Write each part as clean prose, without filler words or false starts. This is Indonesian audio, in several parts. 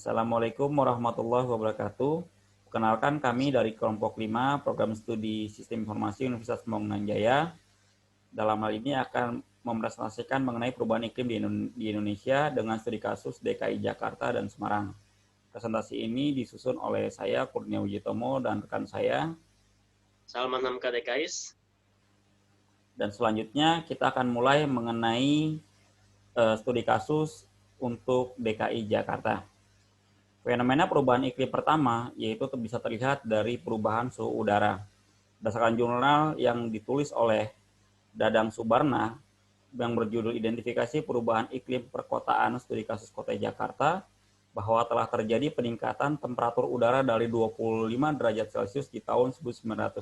Assalamualaikum warahmatullahi wabarakatuh. Perkenalkan kami dari kelompok 5 Program Studi Sistem Informasi Universitas Pembangunan Jaya. Dalam hal ini akan mempresentasikan mengenai perubahan iklim di Indonesia dengan studi kasus DKI Jakarta dan Semarang. Presentasi ini disusun oleh saya, Kurnia Wijitomo, dan rekan saya. Salman Hamka DKIS. Dan selanjutnya kita akan mulai mengenai studi kasus untuk DKI Jakarta. Fenomena perubahan iklim pertama yaitu bisa terlihat dari perubahan suhu udara. Berdasarkan jurnal yang ditulis oleh Dadang Subarna yang berjudul Identifikasi Perubahan Iklim Perkotaan Studi Kasus Kota Jakarta, bahwa telah terjadi peningkatan temperatur udara dari 25 derajat Celcius di tahun 1901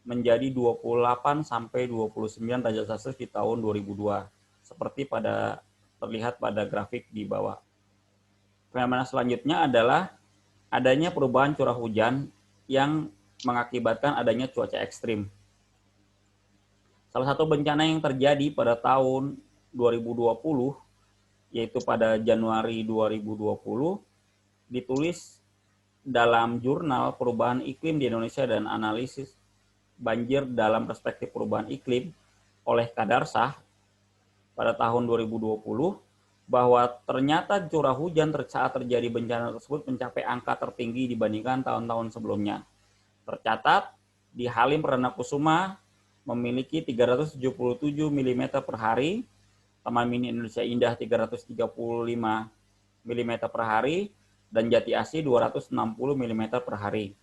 menjadi 28 sampai 29 derajat Celcius di tahun 2002, seperti terlihat pada grafik di bawah. Fenomena selanjutnya adalah adanya perubahan curah hujan yang mengakibatkan adanya cuaca ekstrim. Salah satu bencana yang terjadi pada tahun 2020, yaitu pada Januari 2020, ditulis dalam jurnal Perubahan Iklim di Indonesia dan Analisis Banjir dalam Perspektif Perubahan Iklim oleh Kadarsah pada tahun 2020, bahwa ternyata curah hujan saat terjadi bencana tersebut mencapai angka tertinggi dibandingkan tahun-tahun sebelumnya. Tercatat di Halim Perdana Kusuma memiliki 377 mm per hari, Taman Mini Indonesia Indah 335 mm per hari, dan Jati Asih 260 mm per hari.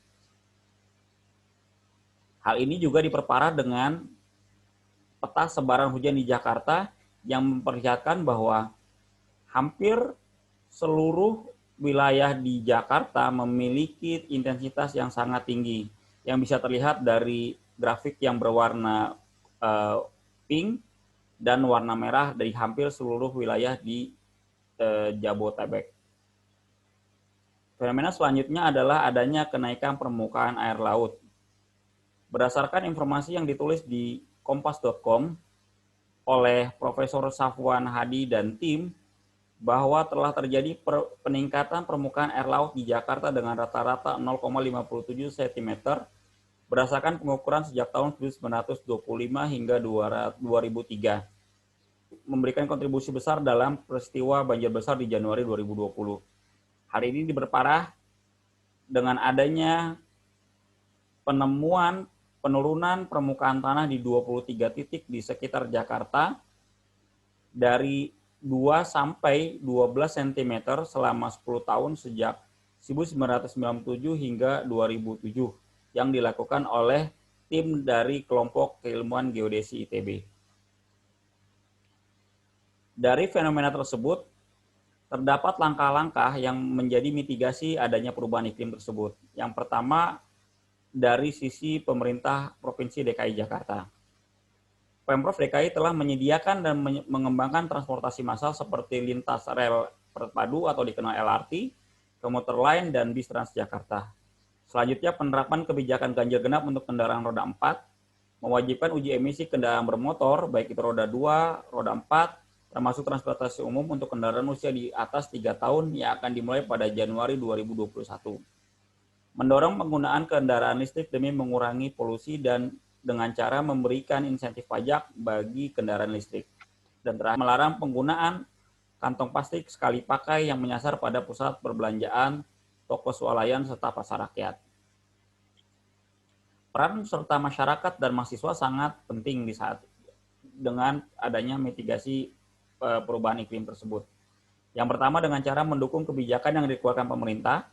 Hal ini juga diperparah dengan peta sebaran hujan di Jakarta yang memperlihatkan bahwa hampir seluruh wilayah di Jakarta memiliki intensitas yang sangat tinggi, yang bisa terlihat dari grafik yang berwarna pink dan warna merah dari hampir seluruh wilayah di Jabodetabek. Fenomena selanjutnya adalah adanya kenaikan permukaan air laut. Berdasarkan informasi yang ditulis di kompas.com oleh Profesor Safwan Hadi dan tim, bahwa telah terjadi peningkatan permukaan air laut di Jakarta dengan rata-rata 0,57 cm berdasarkan pengukuran sejak tahun 1925 hingga 2003, memberikan kontribusi besar dalam peristiwa banjir besar di Januari 2020. Hari ini diperparah dengan adanya penurunan permukaan tanah di 23 titik di sekitar Jakarta dari 2 sampai 12 cm selama 10 tahun sejak 1997 hingga 2007 yang dilakukan oleh tim dari kelompok keilmuan geodesi ITB. Dari fenomena tersebut, terdapat langkah-langkah yang menjadi mitigasi adanya perubahan iklim tersebut. Yang pertama, dari sisi pemerintah Provinsi DKI Jakarta. Pemprov DKI telah menyediakan dan mengembangkan transportasi massal seperti lintas rel terpadu atau dikenal LRT, komuter lain, dan bis Transjakarta. Selanjutnya, penerapan kebijakan ganjil genap untuk kendaraan roda 4, mewajibkan uji emisi kendaraan bermotor, baik itu roda 2, roda 4, termasuk transportasi umum untuk kendaraan usia di atas 3 tahun yang akan dimulai pada Januari 2021. Mendorong penggunaan kendaraan listrik demi mengurangi polusi dan dengan cara memberikan insentif pajak bagi kendaraan listrik. Dan terakhir, melarang penggunaan kantong plastik sekali pakai yang menyasar pada pusat perbelanjaan, toko swalayan, serta pasar rakyat. Peran serta masyarakat dan mahasiswa sangat penting di saat dengan adanya mitigasi perubahan iklim tersebut. Yang pertama, dengan cara mendukung kebijakan yang dikeluarkan pemerintah,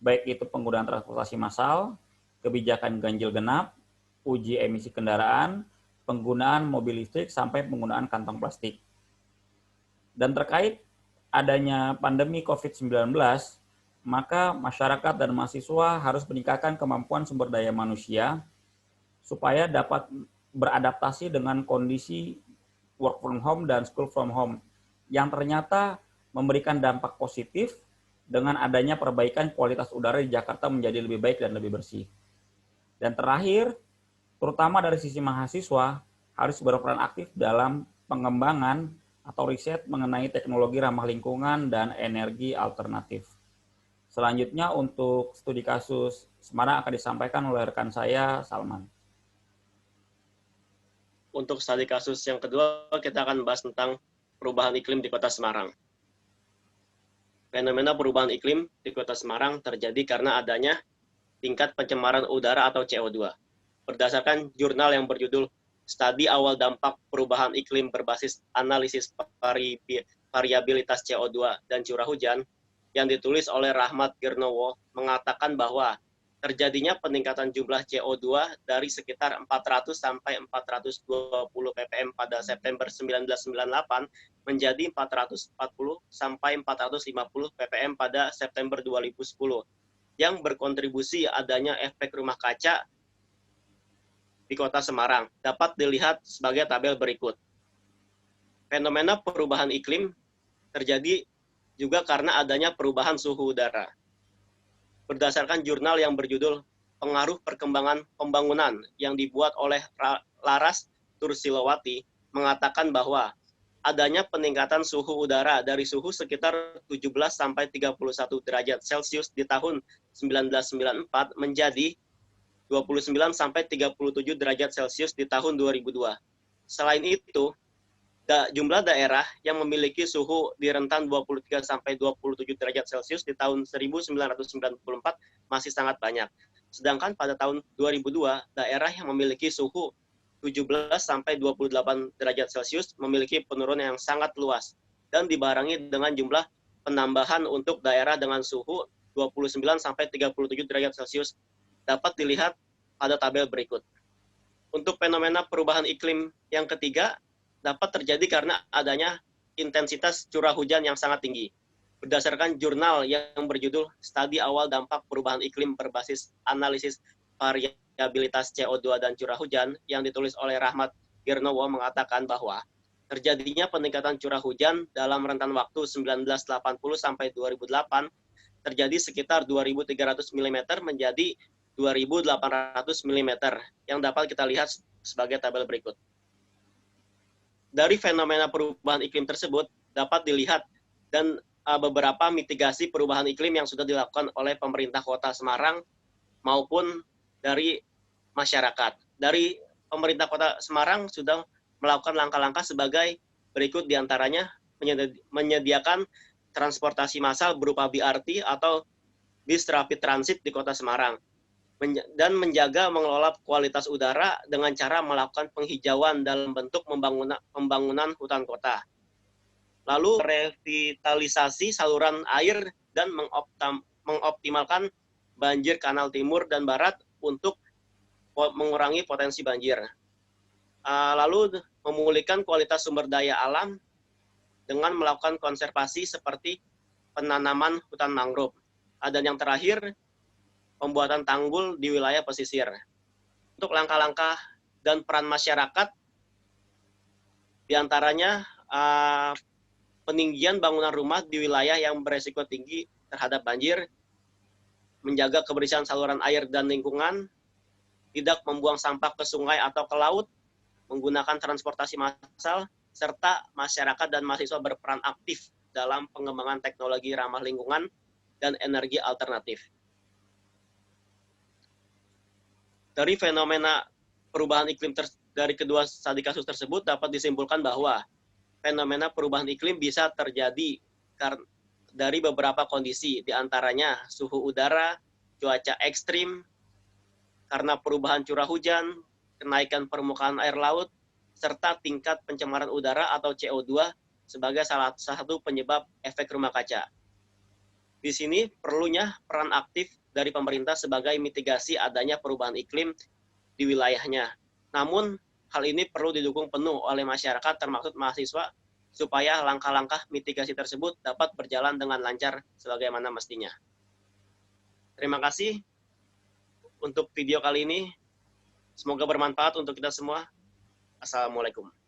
baik itu penggunaan transportasi massal, kebijakan ganjil genap, uji emisi kendaraan, penggunaan mobil listrik, sampai penggunaan kantong plastik. Dan terkait adanya pandemi COVID-19, maka masyarakat dan mahasiswa harus meningkatkan kemampuan sumber daya manusia supaya dapat beradaptasi dengan kondisi work from home dan school from home yang ternyata memberikan dampak positif dengan adanya perbaikan kualitas udara di Jakarta menjadi lebih baik dan lebih bersih. Dan terakhir, terutama dari sisi mahasiswa, harus berperan aktif dalam pengembangan atau riset mengenai teknologi ramah lingkungan dan energi alternatif. Selanjutnya untuk studi kasus Semarang akan disampaikan oleh rekan saya, Salman. Untuk studi kasus yang kedua, kita akan membahas tentang perubahan iklim di Kota Semarang. Fenomena perubahan iklim di Kota Semarang terjadi karena adanya tingkat pencemaran udara atau CO2. Berdasarkan jurnal yang berjudul Studi Awal Dampak Perubahan Iklim Berbasis Analisis Variabilitas CO2 dan Curah Hujan, yang ditulis oleh Rahmat Girnowo, mengatakan bahwa terjadinya peningkatan jumlah CO2 dari sekitar 400 sampai 420 ppm pada September 1998 menjadi 440 sampai 450 ppm pada September 2010, yang berkontribusi adanya efek rumah kaca di Kota Semarang. Dapat dilihat sebagai tabel berikut. Fenomena perubahan iklim terjadi juga karena adanya perubahan suhu udara. Berdasarkan jurnal yang berjudul Pengaruh Perkembangan Pembangunan yang dibuat oleh Laras Tursilowati, mengatakan bahwa adanya peningkatan suhu udara dari suhu sekitar 17 sampai 31 derajat Celcius di tahun 1994 menjadi 29 sampai 37 derajat Celcius di tahun 2002. Selain itu, jumlah daerah yang memiliki suhu di rentan 23 sampai 27 derajat Celcius di tahun 1994 masih sangat banyak. Sedangkan pada tahun 2002, daerah yang memiliki suhu 17 sampai 28 derajat Celcius memiliki penurunan yang sangat luas dan dibarengi dengan jumlah penambahan untuk daerah dengan suhu 29 sampai 37 derajat Celcius dapat dilihat pada tabel berikut. Untuk fenomena perubahan iklim yang ketiga dapat terjadi karena adanya intensitas curah hujan yang sangat tinggi. Berdasarkan jurnal yang berjudul Studi Awal Dampak Perubahan Iklim Berbasis Analisis Variabilitas CO2 dan Curah Hujan yang ditulis oleh Rahmat Girnowo mengatakan bahwa terjadinya peningkatan curah hujan dalam rentan waktu 1980 sampai 2008 terjadi sekitar 2.300 mm menjadi 2.800 mm yang dapat kita lihat sebagai tabel berikut. Dari fenomena perubahan iklim tersebut dapat dilihat dan beberapa mitigasi perubahan iklim yang sudah dilakukan oleh pemerintah Kota Semarang maupun dari masyarakat. Dari pemerintah Kota Semarang sudah melakukan langkah-langkah sebagai berikut diantaranya menyediakan transportasi massal berupa BRT atau bis rapid transit di Kota Semarang dan menjaga mengelola kualitas udara dengan cara melakukan penghijauan dalam bentuk pembangunan hutan kota. Lalu revitalisasi saluran air dan mengoptimalkan banjir kanal timur dan barat untuk mengurangi potensi banjir. Lalu memulihkan kualitas sumber daya alam dengan melakukan konservasi seperti penanaman hutan mangrove. Dan yang terakhir, pembuatan tanggul di wilayah pesisir. Untuk langkah-langkah dan peran masyarakat, diantaranya peninggian bangunan rumah di wilayah yang beresiko tinggi terhadap banjir, menjaga kebersihan saluran air dan lingkungan, tidak membuang sampah ke sungai atau ke laut, menggunakan transportasi massal, serta masyarakat dan mahasiswa berperan aktif dalam pengembangan teknologi ramah lingkungan dan energi alternatif. Dari fenomena perubahan iklim dari kedua studi kasus tersebut dapat disimpulkan bahwa fenomena perubahan iklim bisa terjadi dari beberapa kondisi, diantaranya suhu udara, cuaca ekstrim, karena perubahan curah hujan, kenaikan permukaan air laut, serta tingkat pencemaran udara atau CO2 sebagai salah satu penyebab efek rumah kaca. Di sini perlunya peran aktif dari pemerintah sebagai mitigasi adanya perubahan iklim di wilayahnya. Namun, hal ini perlu didukung penuh oleh masyarakat termasuk mahasiswa supaya langkah-langkah mitigasi tersebut dapat berjalan dengan lancar sebagaimana mestinya. Terima kasih untuk video kali ini. Semoga bermanfaat untuk kita semua. Assalamualaikum.